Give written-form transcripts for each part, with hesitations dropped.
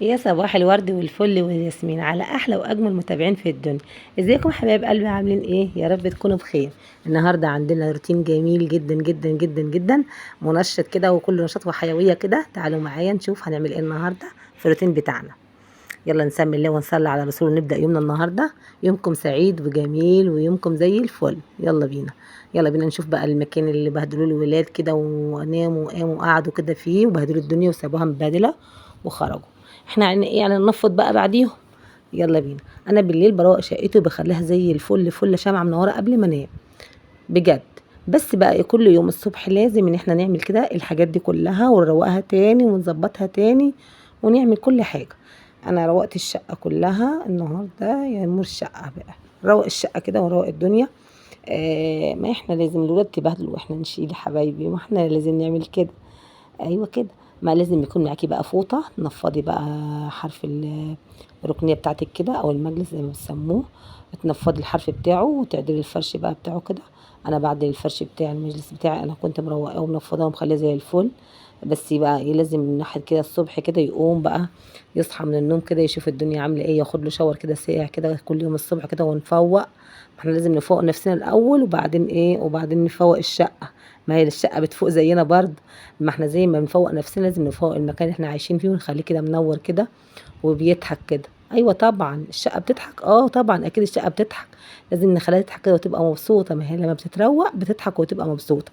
يا صباح الورد والفل والياسمين على احلى واجمل متابعين في الدنيا. ازيكم حبايب قلبي؟ عاملين ايه؟ يا رب تكونوا بخير. النهارده عندنا روتين جميل جدا جدا جدا جدا، منشط كده وكله نشاط وحيويه كده. تعالوا معايا نشوف هنعمل ايه النهارده في الروتين بتاعنا. يلا نسمي الله ونصلي على رسول ونبدا يومنا النهارده. يومكم سعيد وجميل ويومكم زي الفل. يلا بينا. يلا بينا نشوف بقى المكان اللي بهدلوا الولاد كده وناموا وقاموا وقعدوا كده فيه وبهدلوا الدنيا وسابوها مبهدله وخرجوا. احنا يعني ننفض بقى بعديهم. يلا بينا. انا بالليل بروق شقتي وبخليها زي الفل فل شمعة منورة قبل ما انام بجد. بس بقى كل يوم الصبح لازم ان احنا نعمل كده الحاجات دي كلها ونروقها تاني ونظبطها تاني ونعمل كل حاجة. انا روقت الشقة كلها النهاردة، يا نور الشقة بقى. روق الشقة كده ونروق الدنيا. ما احنا لازم الولاد تبهدل واحنا نشيل يا حبايبي، ما احنا لازم نعمل كده. ايوه كده. ما لازم يكون معاكي بقى فوطه تنفضي بقى حرف الركنيه بتاعتك كده او المجلس زي ما بيسموه. تنفضي الحرف بتاعه وتعدلي الفرش بقى بتاعه كده. انا بعدل الفرش بتاع المجلس بتاعي، انا كنت مروقاه ومنفضاه ومخليه زي الفل. بس بقى ايه، لازم من ناحيه كده الصبح كده يقوم بقى، يصحى من النوم كده يشوف الدنيا عامله ايه، ياخد له شاور كده ساقع كده كل يوم الصبح كده ونفوق. احنا لازم نفوق نفسنا الاول وبعدين ايه، وبعدين نفوق الشقه. ما هي الشقه بتفوق زينا برضه. ما احنا زي ما بنفوق نفسنا لازم نفوق المكان اللي احنا عايشين فيه ونخليه كده منور كده وبيضحك كده. ايوه طبعا الشقه بتضحك، طبعا اكيد الشقه بتضحك. لازم نخليها تضحك كده وتبقى مبسوطه، ما هي لما بتتروق بتضحك وتبقى مبسوطه.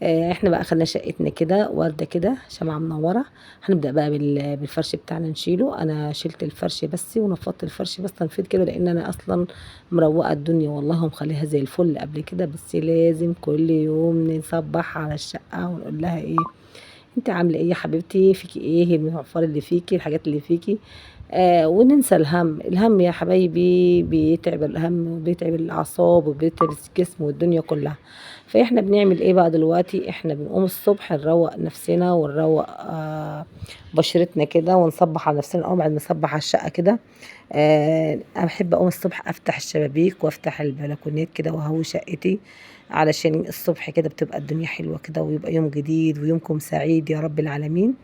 احنا بقى خلينا شقتنا كده وردة كده شمعة منورة. هنبدأ بقى بالفرش بتاعنا نشيله. انا شلت الفرش بس ونفضت الفرش بس تنفيذ كده، لان انا اصلا مروقة الدنيا والله ومخليها زي الفل قبل كده. بس لازم كل يوم نصبح على الشقة ونقول لها ايه، انت عامله ايه يا حبيبتي، فيكي ايه، المعفر اللي فيكي، الحاجات اللي فيكي. وننسى الهم. الهم يا حبايبي بيتعب، الهم بيتعب الاعصاب وبيتعب الجسم والدنيا كلها. فاحنا بنعمل ايه بقى دلوقتي؟ احنا بنقوم الصبح نروق نفسنا ونروق بشرتنا كده ونصبح على نفسنا اول بعد ما نصبح على الشقه كده. انا بحب اقوم الصبح افتح الشبابيك وافتح البلكونات كده وهوي شقتي، علشان الصبح كده بتبقى الدنيا حلوة كده ويبقى يوم جديد ويومكم سعيد يا رب العالمين.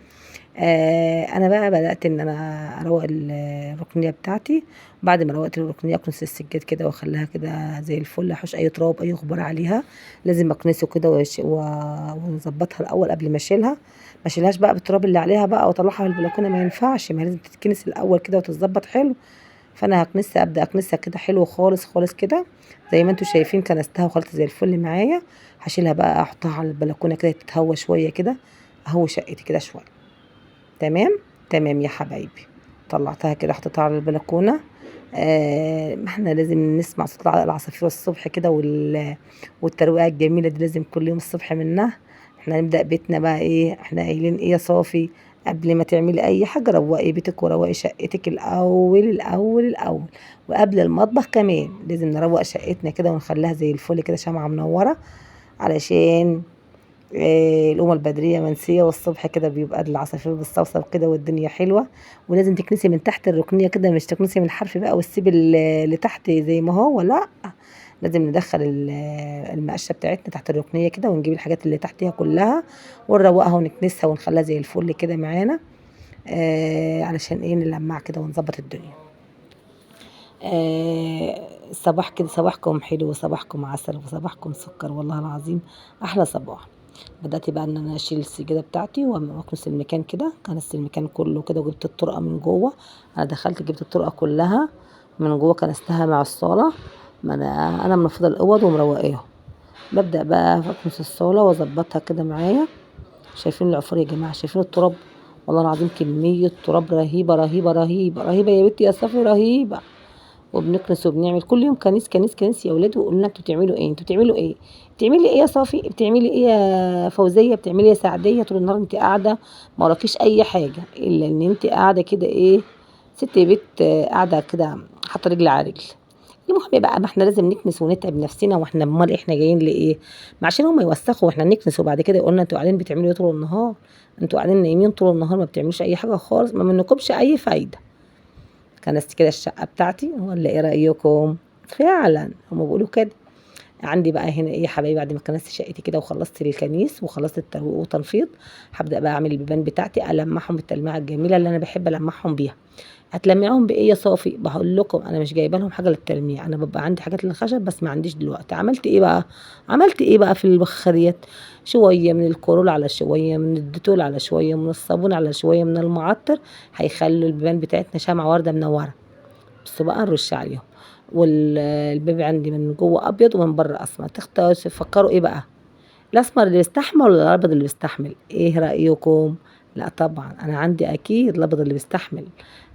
انا بقى بدأت ان انا اروق الركنية بتاعتي. بعد ما روقت الركنية اكنس السجاد كده واخليها كده زي الفل، احوش اي تراب اي غبار عليها. لازم اكنسه كده ونظبطها الاول قبل ما اشيلها. ما اشيلهاش بقى بالتراب اللي عليها بقى واطلعها من البلكونه، ما ينفعش، ما هي لازم تتكنس الاول كده وتتظبط حلو. فانا هكنسها، ابدا اكنسها كده حلو خالص خالص كده زي ما انتوا شايفين كنستها وخلطت زي الفل معايا. هشيلها بقى احطها على البلكونه كده تتهوى شويه كده، اهو شقتي كده شويه. تمام. تمام يا حبايبي. طلعتها كده حطيتها على البلكونه. ما احنا لازم نسمع صوت العصافير الصبح كده والترويقه الجميله دي لازم كل يوم الصبح منها. احنا نبدا بيتنا بقى ايه، احنا قايلين ايه يا صافي؟ قبل ما تعملي اي حاجه روقي بيتك وروقي شقتك الاول الاول الاول. وقبل المطبخ كمان لازم نروق شقتنا كده ونخليها زي الفل كده شمعة منورة، علشان الأمة البدرية منسية والصبح كده بيبقى العصافير بالصوصو كده والدنيا حلوة. ولازم تكنسي من تحت الركنية كده، مش تكنسي من الحرف بقى وتسيبي اللي تحت زي ما هو، لا. لازم ندخل المقشة بتاعتنا تحت الركنية كده ونجيب الحاجات اللي تحتها كلها ونروقها ونكنسها ونخليها زي الفل كده معانا. علشان ايه، نلمع كده ونظبط الدنيا. صباح كده، صباحكم حلو وصباحكم عسل وصباحكم سكر والله العظيم. احلى صباح. بدأت بقى ان انا اشيل السجادة بتاعتي واكنس المكان كده، كنست المكان كله كده وجبت الطرقة من جوه. انا دخلت جبت الطرقة كلها من جوه كنستها مع الصالة. ما انا منفضة الاوض ومروقاهم. ببدأ بقى اكنس الصالة واظبطها كده معايا. شايفين العفور يا جماعة؟ شايفين التراب؟ والله العظيم كمية تراب رهيبة رهيبة رهيبة رهيبة يا بنتي يا صفي، رهيبة. وبنكنس وبنعمل كل يوم كنيس كنيس كنيس يا ولاد. وقلنا انتوا بتعملوا ايه، انتوا بتعملوا ايه؟ بتعملي ايه يا صافي، بتعملي ايه يا فوزيه، بتعملي ايه يا سعديه؟ طول النهار انت قاعده ما وراكيش اي حاجه الا ان انت قاعده كده ايه، ست بيت قاعده كده حاطه رجل على رجل. المهم بقى، ما احنا لازم نكنس ونتعب نفسنا، واحنا امال احنا جايين لايه؟ ما عشان هم يوسخوا واحنا نكنس وبعد كده يقولنا انتوا قاعدين بتعملوا ايه طول النهار؟ انتوا قاعدين نايمين طول النهار ما بتعملوش اي حاجه خالص، ما منكمش اي فايده. كنست كده الشقة بتاعتي ولا ايه رأيكم؟ فعلا هما بيقولوا كده. عندي بقى هنا ايه يا حبايبي، بعد ما كنست شقتي كده وخلصت الكنيس وخلصت الترويق وتنفيض، هبدأ بقى اعمل البيبان بتاعتي، المعهم التلميعه الجميله اللي انا بحب المعهم بيها. هتلمعهم بايه يا صافي؟ بقول لكم انا مش جايبه لهم حاجه للتلميع، انا ببقى عندي حاجات للخشب بس ما عنديش دلوقتي. عملت ايه بقى في البخاريات؟ شويه من الكورول على شويه من الديتول على شويه من الصابون على شويه من المعطر، هيخلوا البيبان بتاعتنا شمعة وردة منورة. بصوا بقى نرش عليهم. والبيبي عندي من جوه ابيض ومن بره اسمر، تفكروا ايه بقى؟ الاسمر اللي بيستحمل ولا الابيض اللي بيستحمل؟ ايه رايكم؟ لا طبعا انا عندي اكيد الابيض اللي بيستحمل،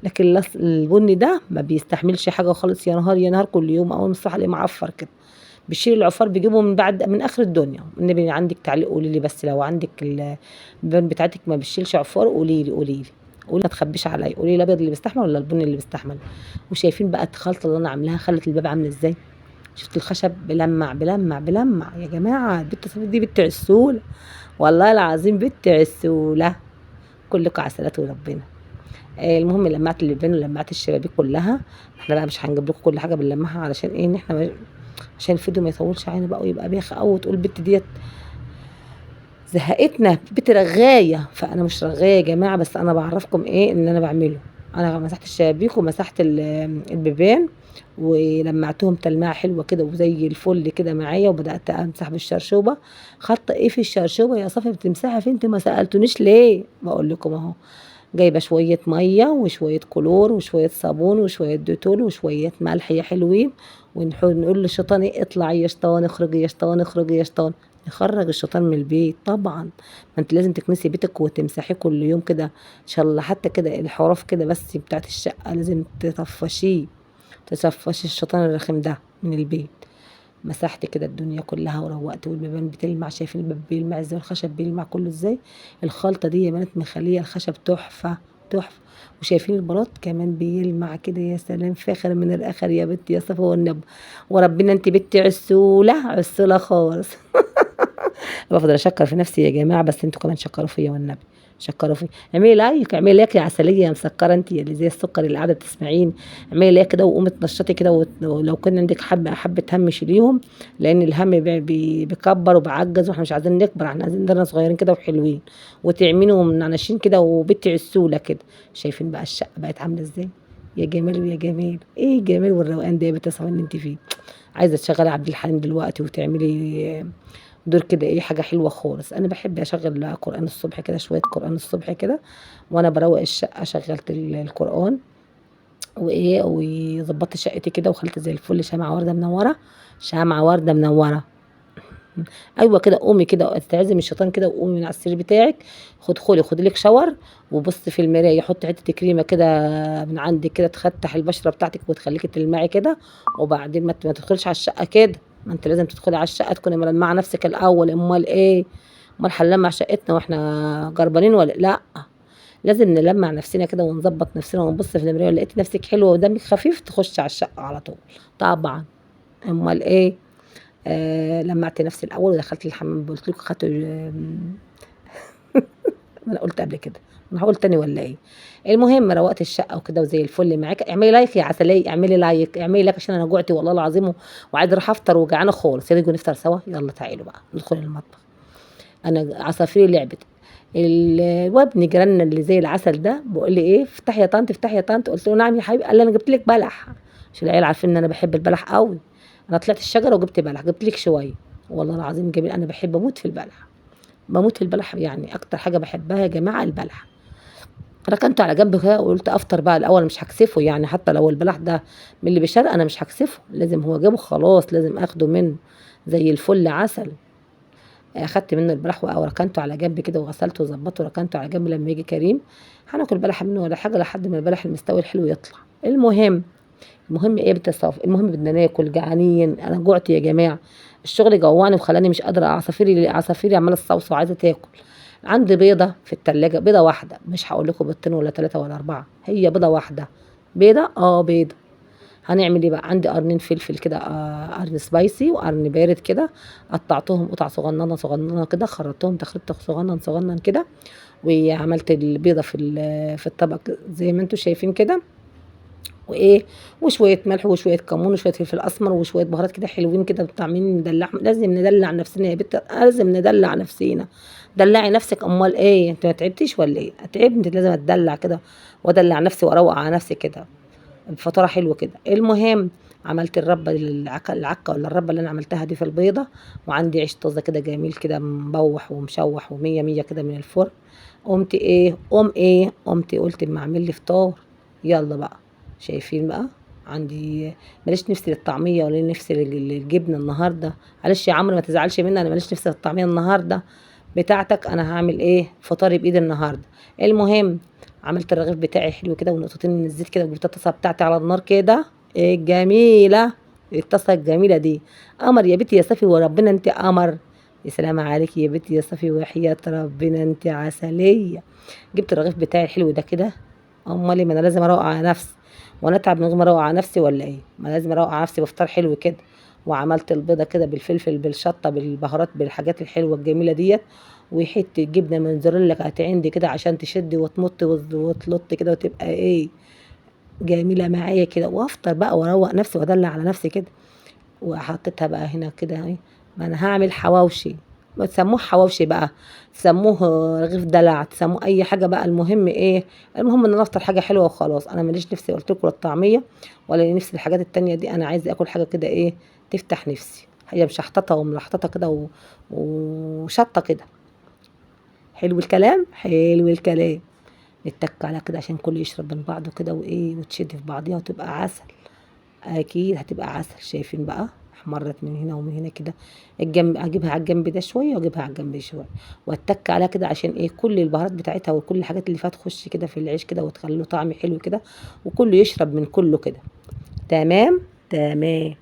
لكن البني ده ما بيستحملش حاجه خالص. يا نهار يا نهار، كل يوم اول ما الصبح الاقيه معفر كده. بيشيل العفار بيجيبه من اخر الدنيا. النبي عندك تعليق قولي لي، بس لو عندك البيبان بتاعتك ما بتشيلش عفار قولي لي قولي، ما تخبيش عليا، قولي لي الابيض اللي بيستحمل ولا البني اللي بيستحمل. وشايفين بقى الخلطه اللي انا عاملاها خلت الباب عامل ازاي؟ شفت الخشب بلمع بلمع بلمع يا جماعه. البت صفية دي بنت عسول، والله العظيم بنت عسوله. كلكم عسلات وربنا. المهم لمعت اللبان ولمعت الشبابيك كلها. احنا بقى مش هنجيب لكم كل حاجه بنلمعها علشان ايه، ان احنا عشان الفيديو ما يطولش علينا بقى ويبقى بيخ او تقول البت ديت زهقتنا، بنت رغايه. فانا مش رغايه يا جماعه، بس انا بعرفكم ايه ان انا بعمله. انا مسحت الشبابيك ومسحت البيبان ولمعتهم تلميعه حلوه كده وزي الفل كده معايا، وبدات امسح بالشرشوبه. خطه ايه في الشرشوبه يا صافي بتمسحها فين؟ انت ما سالتونيش ليه؟ بقول لكم اهو. جايبه شويه ميه وشويه كلور وشويه صابون وشويه ديتول وشويه ملح يا حلوين، ونقول للشيطان ايه؟ اطلع يا شيطان، اخرج يا شيطان، اخرج يا شيطان. نخرج الشيطان من البيت طبعا. ما انت لازم تكنسي بيتك وتمسحيه كل يوم كده ان شاء الله، حتى كده الحراف كده بس بتاعت الشقه لازم تطفشيه، تصفشي الشيطان الرخيم ده من البيت. مسحت كده الدنيا كلها وروقت، والبيبان بتلمع. شايفين الباب بيلمع ازاي والخشب بيلمع كله ازاي؟ الخلطه دي يا بنات مخليه الخشب تحفه تحفه. وشايفين البلاط كمان بيلمع كده، يا سلام، فاخر من الاخر يا بنت يا صفا والنبي. وربنا انت بنت عسوله عسوله خالص. بفضل اشكر في نفسي يا جماعه، بس انتوا كمان شكروا فيا والنبي، شكروا فيا. اعملي لايك، اعملي لايك يا عسليه يا مسكره انت اللي زي السكر اللي قاعده تسمعين. اعملي لايك كده وقومي اتنشطي كده، ولو كان عندك حبه هم شيليهم، لان الهم بيكبر وبيعجز، واحنا مش عايزين نكبر، احنا عايزين نضلنا صغيرين كده وحلوين وتعملوا من عناشين كده وبنت عسوله كده. شايفين بقى الشقه بقت عامله ازاي؟ يا جمال ويا جمال، ايه الجمال والروقان ده يا بنت صفا اللي انت فيه؟ عايزه تشغلي عبد الحليم دلوقتي وتعملي دور كده ايه، حاجه حلوه خالص. انا بحب اشغل قران الصبح كده، شويه قران الصبح كده وانا بروق الشقه. شغلت القران وايه وظبطت شقتي كده وخلت زي الفل، شمعة ورده منوره، شمعة ورده منوره. ايوه كده، قومي كده استعذي من الشيطان كده وقومي من على السرير بتاعك. خدي لك شاور وبصي في المرايه، حطي حته كريمه كده من عندك كده تفتح البشره بتاعتك وتخليكي تلمعي كده. وبعدين ما تدخليش على الشقه كده، ما انت لازم تدخلي على الشقه تكوني ملمعه نفسك الاول. امال ايه؟ امال هنلمع شقتنا واحنا جربانين ولا لا؟ لازم نلمع نفسنا كده ونظبط نفسنا ونبص في المرايه، لقيتي نفسك حلوه ودمك خفيف تخشي على الشقه على طول طبعا. امال ايه؟ لمعت نفسي الاول ودخلت الحمام، قلت لكم خدت انا قلت قبل كده، انا هقول تاني ولا ايه؟ المهم روقت الشقه وكده وزي الفل معاك. اعملي لايك يا عسليه، اعملي لايك، اعملي لايك عشان انا جوعتي والله العظيم وعايزه اروح افطر وجعانه خالص. يلا نيجي نفطر سوا، يلا تعالوا بقى ندخل المطبخ. انا عصافيري لعبت. وابن جيراننا اللي زي العسل ده بيقول لي ايه، افتحي يا طنط افتحي يا طنط. قلت له نعم يا حبيبي. قال لي انا جبت لك بلح، عشان العيال عارفين ان انا بحب البلح قوي. انا طلعت الشجره وجبت بلح، جبت لك شويه والله العظيم جميل. انا بحب اموت في البلح، بموت في البلح، يعني اكتر حاجه بحبها يا جماعه البلح. ركنت على جنب كده وقلت افطر بقى الاول، مش هكسفه يعني، حتى لو البلح ده من اللي بشرق انا مش هكسفه، لازم هو جابه خلاص لازم اخده منه زي الفل عسل. اخدت منه البلح وركنته على جنب كده وغسلته وظبطته وركنته على جنب. لما يجي كريم هناكل بلح منه ولا حاجه لحد ما البلح المستوي الحلو يطلع. المهم ايه بتصاف، المهم بدنا ناكل، جعانين، انا جوعت يا جماعه. الشغل جوعني وخلاني مش قادره، عصافيري عماله تصوصو وعايزه تاكل. عندي بيضه في التلاجة، بيضه واحده، مش هقول لكم بيضتين ولا ثلاثه ولا اربعه، هي بيضه واحده. بيضه بيضه. هنعمل ايه بقى؟ عندي قرنين فلفل كده، قرن سبايسي وقرن بارد كده، قطعتهم قطع صغننه صغننه كده، خرطتهم تخريط صغنن صغنن كده. وعملت البيضه في الطبق زي ما انتم شايفين كده. وايه، وشويه ملح وشويه كمون وشويه فلفل اسمر وشويه بهارات كده حلوين كده طعمين مدلع. لازم ندلع نفسنا يا بت، لازم ندلع نفسينا. دلعي نفسك، امال ايه انت ما تعبتيش ولا ايه؟ تعبت، انت لازم اتدلع كده وادلع نفسي واروق على نفسي كده بفطاره حلوه كده. المهم عملت الربه العكه ولا الربه اللي انا عملتها دي في البيضه، وعندي عيش طازه كده جميل كده مبوح ومشوح ومية مية كده من الفرن. قمت قلت اما اعمل لي فطار. يلا بقى، شايفين بقى؟ عندي ماليش نفسي للطعميه ولا نفسي للجبنه النهارده. معلش يا عمرو ما تزعلش مني، انا ماليش نفسي للطعميه النهارده بتاعتك. انا هعمل ايه فطاري بايدي النهارده. المهم عملت الرغيف بتاعي حلو كده ونقطتين من الزيت كده، وجبت الطاسه بتاعتي على النار كده الجميله. الطاسه الجميله دي قمر يا بنتي يا صفي، وربنا انت قمر. يا سلام عليك يا بنتي يا صفي، وحياة ربنا انت عسليه. جبت الرغيف بتاعي الحلو ده كده. امال إيه، ما انا لازم اروق على نفسي وانا اتعب من غير ما اروق على نفسي ولا ايه؟ ما لازم اروق على نفسي بفطار حلو كده. وعملت البيضه كده بالفلفل بالشطه بالبهارات بالحاجات الحلوه الجميله ديت، وحته جبنه موتزاريلا كانت عندي كده عشان تشد وتمط وتلط كده وتبقى ايه جميله معايا كده. وافطر بقى واروق نفسي وادلع على نفسي كده. وحطيتها بقى هنا كده اهي. ما انا هعمل حواوشي، ما تسموه حواوشي بقى، تسموه رغيف دلع، تسموه اي حاجه بقى. المهم ايه؟ المهم ان انا افطر حاجه حلوه وخلاص. انا ماليش نفسي قلت لكم الطعميه ولا نفسي الحاجات التانية دي. انا عايزه اكل حاجه كده ايه تفتح نفسي، هي مشحططه وملحططه كده وشطه كده. حلو الكلام، حلو الكلام. نتك على كده عشان كله يشرب من بعضه كده وايه وتشد في بعضيها وتبقى عسل. اكيد هتبقى عسل. شايفين بقى؟ احمرت من هنا ومن هنا كده. الجنب اجيبها على الجنب ده شويه واجيبها على الجنب شويه، واتك عليها كده عشان ايه كل البهارات بتاعتها وكل الحاجات اللي فيها تخش كده في العيش كده وتخلي له طعم حلو كده، وكله يشرب من كله كده. تمام، تمام.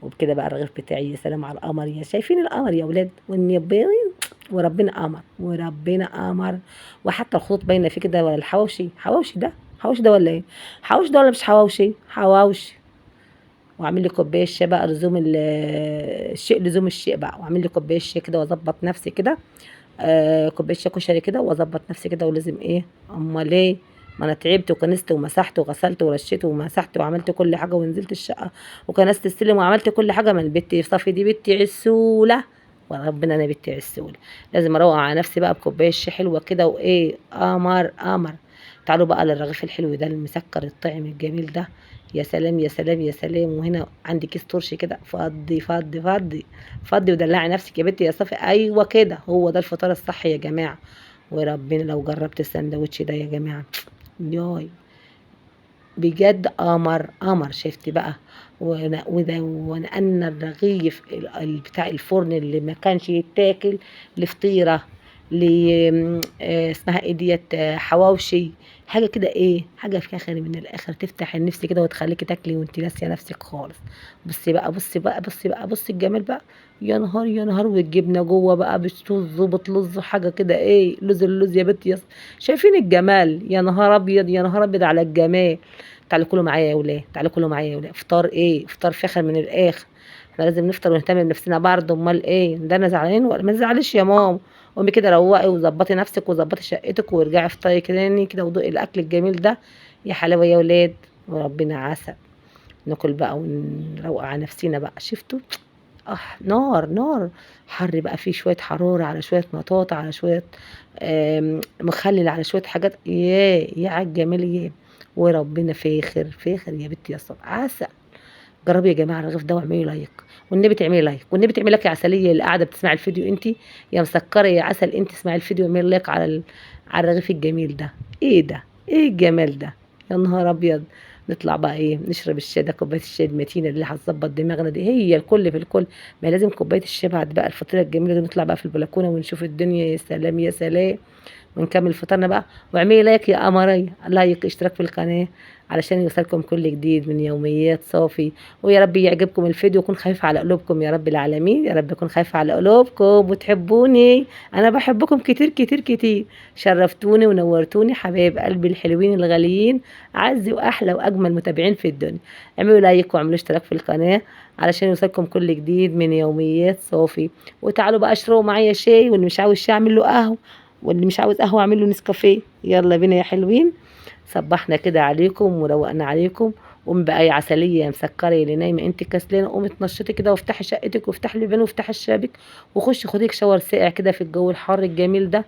وبكده بقى الرغيف بتاعي. يا سلام على القمر، يا شايفين القمر يا ولاد والنبي؟ وربنا قمر، وربنا قمر. وحتى الخطوط باينه فيه كده. ولا الحواوشي حواوشي ده؟ حواوشي ده ولا ايه؟ حواوشي ده ولا مش حواوشي؟ حواوشي. واعمل لي كوبايه شاي بقى لزوم الشيء، لزوم الشيء بقى. واعمل لي كوبايه شاي كده واظبط نفسي كده. كوبايه شاي كشري كده واظبط نفسي كده. ولازم ايه؟ امال ايه؟ ما انا تعبت وكنست ومسحت وغسلت ورشيت ومسحت وعملت كل حاجه ونزلت الشقه وكنست السلم وعملت كل حاجه. من بنتي صافي دي بنتي عسوله، وربنا انا بنتي عسوله. لازم اروق على نفسي بقى بكوبايه شاي حلوه كده وايه قمر قمر. تعالوا بقى للرغيف الحلو ده المسكر الطعم الجميل ده. يا سلام يا سلام يا سلام. وهنا عندي كيس ترشي كده، فضي فضي فضي فضي ودلعي نفسك يا بنتي يا صافي. ايوه كده، هو ده الفطار الصحي يا جماعه. وربنا لو جربت السندوتش ده يا جماعه، ياي بجد قمر قمر. شفت بقى؟ ونقلنا الرغيف بتاع الفرن اللي ما كانش يتاكل لفطيره، اسمها ايه ديت، حواوشي. حاجه كده ايه، حاجه في اخر من الاخر تفتح النفس كده وتخليكي تاكلي وانت ناسيه نفسك خالص. بصي بقى بصي بقى بصي بقى بصي الجمال بقى. يا نهار يا نهار. والجبنه جوه بقى بتطز وبتلظ حاجه كده ايه، لوز اللوز يا بنتي شايفين الجمال؟ يا نهار ابيض يا نهار ابيض على الجمال. تعالوا كلوا معايا يا ولاد، تعالوا كلوا معايا يا ولاد. فطار ايه؟ فطار فاخر من الاخر. احنا لازم نفطر ونهتم بنفسنا برضه. امال ايه ده؟ انا زعلانين ولا ما تزعليش يا ماما؟ قومي كده روقي وظبطي نفسك وظبطي شقتك وارجعي افطري تاني كده وذوقي الاكل الجميل ده. يا حلاوه يا ولاد، وربنا عسل. ناكل بقى ونروق على نفسينا بقى. شفتوا؟ نار نار. حر بقى، فيه شويه حراره على شويه مطاطا على شويه مخلل على شويه حاجات. يا على الجمال ياه. وربنا فاخر فاخر يا بنتي يا صبر عسل. جربي يا جماعه الرغيف ده واعملي لايك. والنبي تعملي لايك، والنبي تعملي لايك يا عسليه اللي قاعده بتسمعي الفيديو انت، يا مسكره يا عسل انت اسمعي الفيديو واعملي لايك على على الرغيف الجميل ده. ايه ده؟ ايه الجمال ده؟ يا نهار ابيض. نطلع بقى ايه نشرب الشاي ده، كوبايه الشاي المتينه اللي هتظبط دماغنا دي. هي الكل في الكل. ما لازم كوبايه الشاي بعد بقى الفطيره الجميله دي. نطلع بقى في البلكونه ونشوف الدنيا. يا سلام يا سلام. ونكمل فطارنا بقى. واعملي لايك يا قمرية، لايك اشتراك في القناة علشان يوصلكم كل جديد من يوميات صافي. ويا رب يعجبكم الفيديو ويكون خفيف على قلوبكم يا رب العالمين. يا رب يكون خفيف على قلوبكم وتحبوني. انا بحبكم كتير كتير كتير. شرفتوني ونورتوني حبايب قلبي الحلوين الغاليين، اعز واحلى واجمل متابعين في الدنيا. اعملوا لايك واعملوا اشتراك في القناة علشان يوصلكم كل جديد من يوميات صافي. وتعالوا بقى اشربوا معايا شاي، واللي مش عاوز شاي اعمل له قهوة، واللي مش عاوز قهوة اعمل له نسكافيه. يلا بينا يا حلوين. صبحنا كده عليكم وروقنا عليكم قومي بقى يا عسليه يا مسكره يا اللي نايمه انت كسلانه، قومي اتنشطي كده وافتحي شقتك وافتحي البيبان وافتحي الشبابيك وخشي خديك شاور ساقع كده في الجو الحر الجميل ده.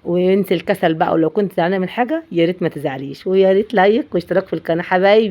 وينسي الكسل بقى، ولو كنت زعلانه من حاجه يا ريت ما تزعليش، ويا ريت لايك واشتراك في القناه حبايبي.